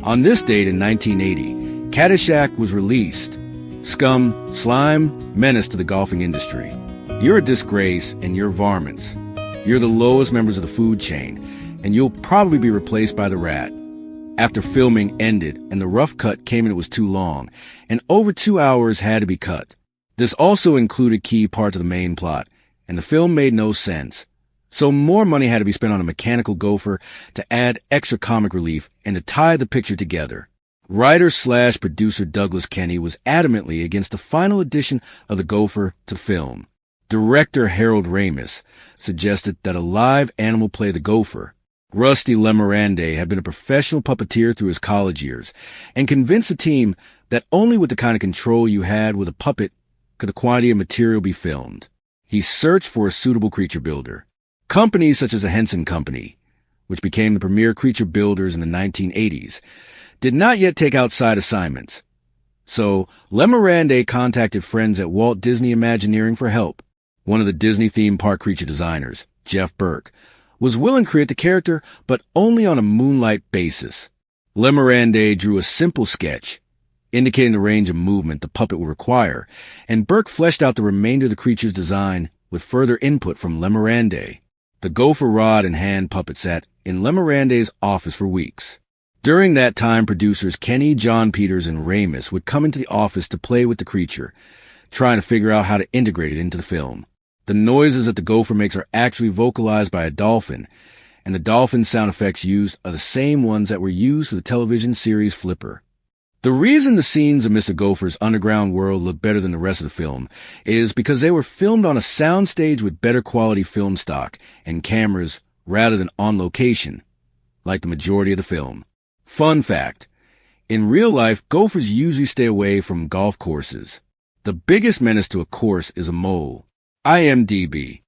On this date in 1980, Caddyshack was released. Scum, slime, menace to the golfing industry. You're a disgrace and you're varmints. You're the lowest members of the food chain, and you'll probably be replaced by the rat. After filming ended and the rough cut came in, it was too long, and over 2 hours had to be cut. This also included key parts of the main plot, and the film made no sense. So more money had to be spent on a mechanical gopher to add extra comic relief and to tie the picture together. Writer/producer Douglas Kenney was adamantly against the final addition of the gopher to film. Director Harold Ramis suggested that a live animal play the gopher. Rusty Lemirande had been a professional puppeteer through his college years and convinced the team that only with the kind of control you had with a puppet could a quantity of material be filmed. He searched for a suitable creature builder. Companies such as the Henson Company, which became the premier creature builders in the 1980s, did not yet take outside assignments. So Lemirande contacted friends at Walt Disney Imagineering for help. One of the Disney theme park creature designers, Jeff Burke, was willing to create the character, but only on a moonlight basis. Lemirande drew a simple sketch, indicating the range of movement the puppet would require, and Burke fleshed out the remainder of the creature's design with further input from Lemirande. The gopher rod and hand puppet sat in Lemirande's office for weeks. During that time, producers Kenney, John Peters, and Ramis would come into the office to play with the creature, trying to figure out how to integrate it into the film. The noises that the gopher makes are actually vocalized by a dolphin, and the dolphin sound effects used are the same ones that were used for the television series Flipper. The reason the scenes of Mr. Gopher's underground world look better than the rest of the film is because they were filmed on a soundstage with better quality film stock and cameras rather than on location, like the majority of the film. Fun fact, in real life, gophers usually stay away from golf courses. The biggest menace to a course is a mole. IMDb.